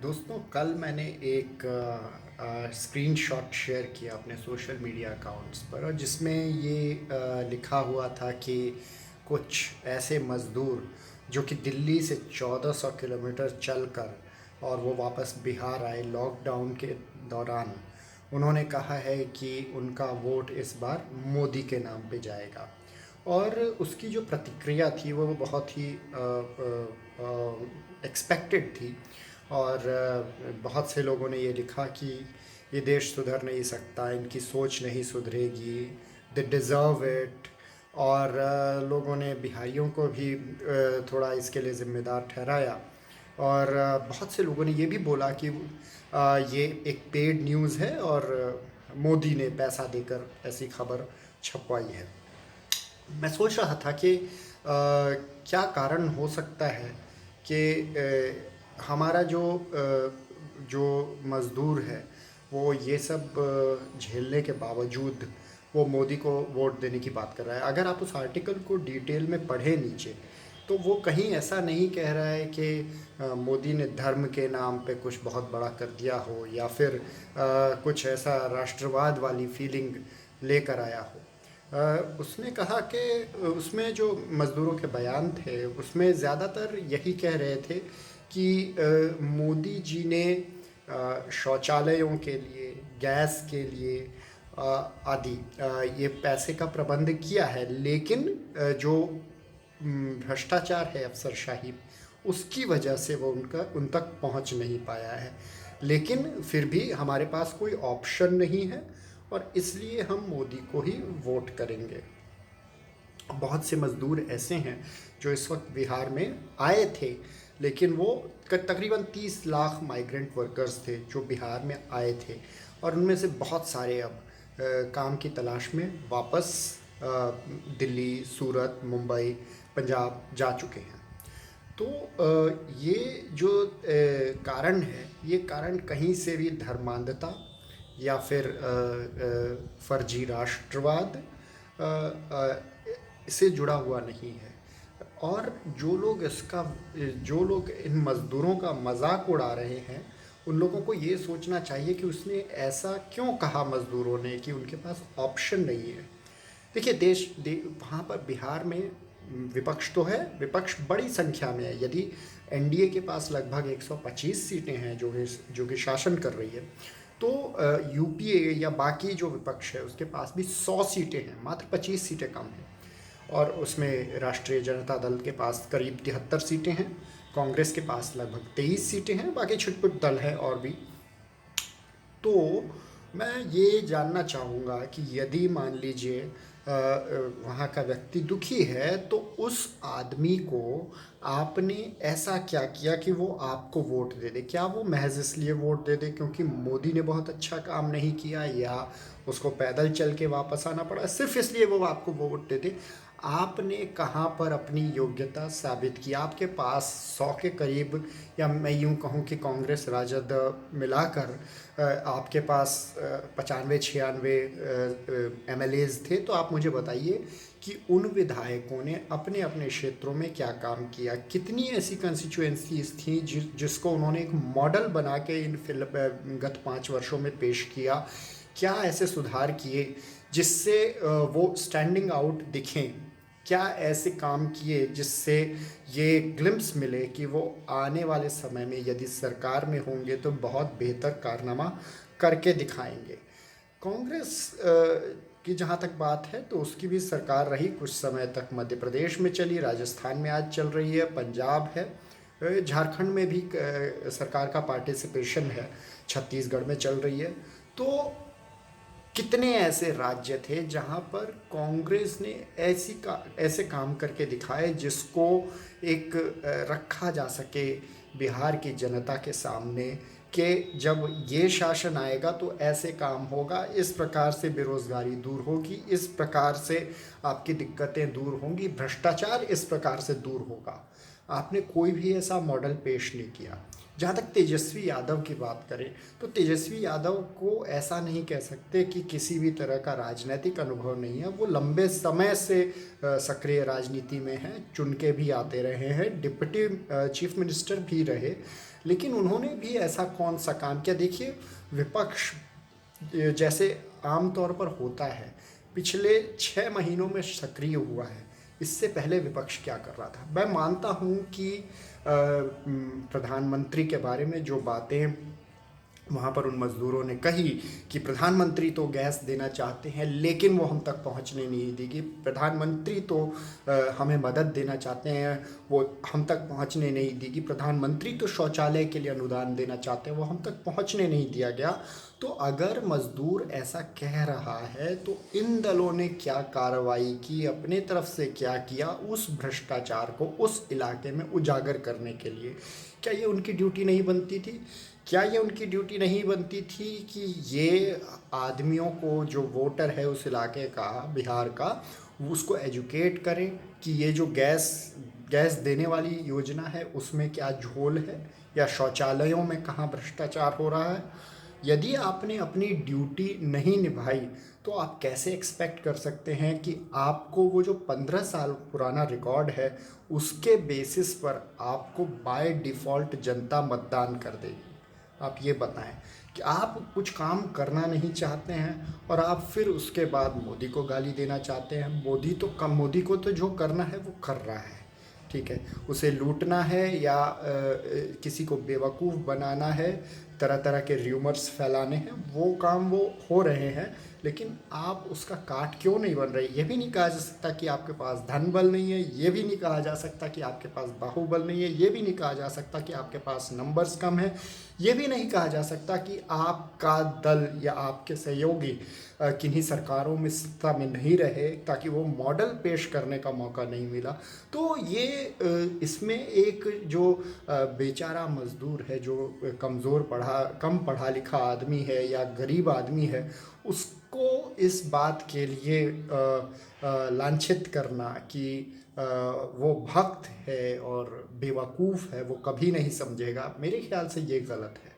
दोस्तों कल मैंने एक स्क्रीनशॉट शेयर किया अपने सोशल मीडिया अकाउंट्स पर और जिसमें ये लिखा हुआ था कि कुछ ऐसे मज़दूर जो कि दिल्ली से 1400 किलोमीटर चलकर और वो वापस बिहार आए लॉकडाउन के दौरान। उन्होंने कहा है कि उनका वोट इस बार मोदी के नाम पे जाएगा। और उसकी जो प्रतिक्रिया थी वो बहुत ही एक्सपेक्टेड थी। और बहुत से लोगों ने ये लिखा कि ये देश सुधर नहीं सकता, इनकी सोच नहीं सुधरेगी, दे डिज़र्व इट। और लोगों ने बिहारियों को भी थोड़ा इसके लिए ज़िम्मेदार ठहराया। और बहुत से लोगों ने ये भी बोला कि ये एक पेड न्यूज़ है और मोदी ने पैसा देकर ऐसी खबर छपवाई है। मैं सोच रहा था कि क्या कारण हो सकता है कि हमारा जो मज़दूर है वो ये सब झेलने के बावजूद वो मोदी को वोट देने की बात कर रहा है। अगर आप उस आर्टिकल को डिटेल में पढ़ें नीचे, तो वो कहीं ऐसा नहीं कह रहा है कि मोदी ने धर्म के नाम पे कुछ बहुत बड़ा कर दिया हो या फिर कुछ ऐसा राष्ट्रवाद वाली फीलिंग लेकर आया हो। उसने कहा कि उसमें जो मज़दूरों के बयान थे उसमें ज़्यादातर यही कह रहे थे कि मोदी जी ने शौचालयों के लिए, गैस के लिए आदि ये पैसे का प्रबंध किया है, लेकिन जो भ्रष्टाचार है, अफसरशाही, उसकी वजह से वो उन तक पहुंच नहीं पाया है। लेकिन फिर भी हमारे पास कोई ऑप्शन नहीं है और इसलिए हम मोदी को ही वोट करेंगे। बहुत से मज़दूर ऐसे हैं जो इस वक्त बिहार में आए थे, लेकिन वो तकरीबन 30 लाख माइग्रेंट वर्कर्स थे जो बिहार में आए थे और उनमें से बहुत सारे अब काम की तलाश में वापस दिल्ली, सूरत, मुंबई, पंजाब जा चुके हैं। तो ये जो कारण है, ये कारण कहीं से भी धर्मांधता या फिर फर्जी राष्ट्रवाद से जुड़ा हुआ नहीं है। और जो लोग इन मज़दूरों का मजाक उड़ा रहे हैं, उन लोगों को ये सोचना चाहिए कि उसने ऐसा क्यों कहा मज़दूरों ने कि उनके पास ऑप्शन नहीं है। देखिए वहाँ पर बिहार में विपक्ष तो है, विपक्ष बड़ी संख्या में है। यदि एनडीए के पास लगभग 125 सीटें हैं जो कि शासन कर रही है, तो यूपीए या बाकी जो विपक्ष है उसके पास भी 100 सीटें हैं, मात्र 25 सीटें कम हैं। और उसमें राष्ट्रीय जनता दल के पास करीब 73 सीटें हैं, कांग्रेस के पास लगभग 23 सीटें हैं, बाकी छुटपुट दल हैं और भी। तो मैं ये जानना चाहूँगा कि यदि मान लीजिए वहाँ का व्यक्ति दुखी है, तो उस आदमी को आपने ऐसा क्या किया कि वो आपको वोट दे दे? क्या वो महज इसलिए वोट दे दे क्योंकि मोदी ने बहुत अच्छा काम नहीं किया या उसको पैदल चल के वापस आना पड़ा, सिर्फ इसलिए वो आपको वोट दे दे? आपने कहाँ पर अपनी योग्यता साबित की? आपके पास 100 के करीब, या मैं यूँ कहूँ कि कांग्रेस राजद मिलाकर आपके पास 95-96 एमएलएज थे। तो आप मुझे बताइए कि उन विधायकों ने अपने अपने क्षेत्रों में क्या काम किया? कितनी ऐसी कंस्टिट्यूएंसीज थी जिसको उन्होंने एक मॉडल बना के गत 5 वर्षों में पेश किया? क्या ऐसे सुधार किए जिससे वो स्टैंडिंग आउट दिखें? क्या ऐसे काम किए जिससे ये ग्लिम्स मिले कि वो आने वाले समय में यदि सरकार में होंगे तो बहुत बेहतर कारनामा करके दिखाएंगे? कांग्रेस की जहाँ तक बात है तो उसकी भी सरकार रही कुछ समय तक, मध्य प्रदेश में चली, राजस्थान में आज चल रही है, पंजाब है, झारखंड में भी सरकार का पार्टिसिपेशन है, छत्तीसगढ़ में चल रही है। तो कितने ऐसे राज्य थे जहां पर कांग्रेस ने ऐसे काम करके दिखाए जिसको एक रखा जा सके बिहार की जनता के सामने कि जब ये शासन आएगा तो ऐसे काम होगा, इस प्रकार से बेरोज़गारी दूर होगी, इस प्रकार से आपकी दिक्कतें दूर होंगी, भ्रष्टाचार इस प्रकार से दूर होगा। आपने कोई भी ऐसा मॉडल पेश नहीं किया। जहाँ तक तेजस्वी यादव की बात करें, तो तेजस्वी यादव को ऐसा नहीं कह सकते कि किसी भी तरह का राजनीतिक अनुभव नहीं है। वो लंबे समय से सक्रिय राजनीति में हैं, चुन के भी आते रहे हैं, डिप्टी चीफ मिनिस्टर भी रहे, लेकिन उन्होंने भी ऐसा कौन सा काम किया? देखिए, विपक्ष जैसे आम तौर पर होता है, पिछले 6 महीनों में सक्रिय हुआ है। इससे पहले विपक्ष क्या कर रहा था? मैं मानता हूँ कि प्रधानमंत्री के बारे में जो बातें वहाँ पर उन मज़दूरों ने कही कि प्रधानमंत्री तो गैस देना चाहते हैं लेकिन वो हम तक पहुँचने नहीं देगी, प्रधानमंत्री तो हमें मदद देना चाहते हैं, वो हम तक पहुँचने नहीं देगी, प्रधानमंत्री तो शौचालय के लिए अनुदान देना चाहते हैं, वो हम तक पहुँचने नहीं दिया गया। तो अगर मज़दूर ऐसा कह रहा है तो इन दलों ने क्या कार्रवाई की, अपने तरफ से क्या किया उस भ्रष्टाचार को उस इलाके में उजागर करने के लिए? क्या ये उनकी ड्यूटी नहीं बनती थी? क्या ये उनकी ड्यूटी नहीं बनती थी कि ये आदमियों को, जो वोटर है उस इलाके का, बिहार का, उसको एजुकेट करें कि ये जो गैस देने वाली योजना है उसमें क्या झोल है, या शौचालयों में कहाँ भ्रष्टाचार हो रहा है? यदि आपने अपनी ड्यूटी नहीं निभाई तो आप कैसे एक्सपेक्ट कर सकते हैं कि आपको वो जो 15 साल पुराना रिकॉर्ड है उसके बेसिस पर आपको बाय डिफ़ॉल्ट जनता मतदान कर देगी? आप ये बताएं कि आप कुछ काम करना नहीं चाहते हैं और आप फिर उसके बाद मोदी को गाली देना चाहते हैं। मोदी को तो जो करना है वो कर रहा है, ठीक है, उसे लूटना है या किसी को बेवकूफ़ बनाना है, तरह तरह के र्यूमर्स फैलाने हैं, वो काम वो हो रहे हैं। लेकिन आप उसका काट क्यों नहीं बन रहे? ये भी नहीं कहा जा सकता कि आपके पास धन बल नहीं है, ये भी नहीं कहा जा सकता कि आपके पास बाहुबल नहीं है, ये भी नहीं कहा जा सकता कि आपके पास नंबर्स कम है, ये भी नहीं कहा जा सकता कि आपका दल या आपके सहयोगी किन्हीं सरकारों में सत्ता में नहीं रहे ताकि वो मॉडल पेश करने का मौका नहीं मिला। तो ये इसमें एक जो बेचारा मज़दूर है, जो कम पढ़ा लिखा आदमी है या गरीब आदमी है, उसको इस बात के लिए लांछित करना कि वो भक्त है और बेवकूफ़ है, वो कभी नहीं समझेगा, मेरे ख्याल से ये गलत है।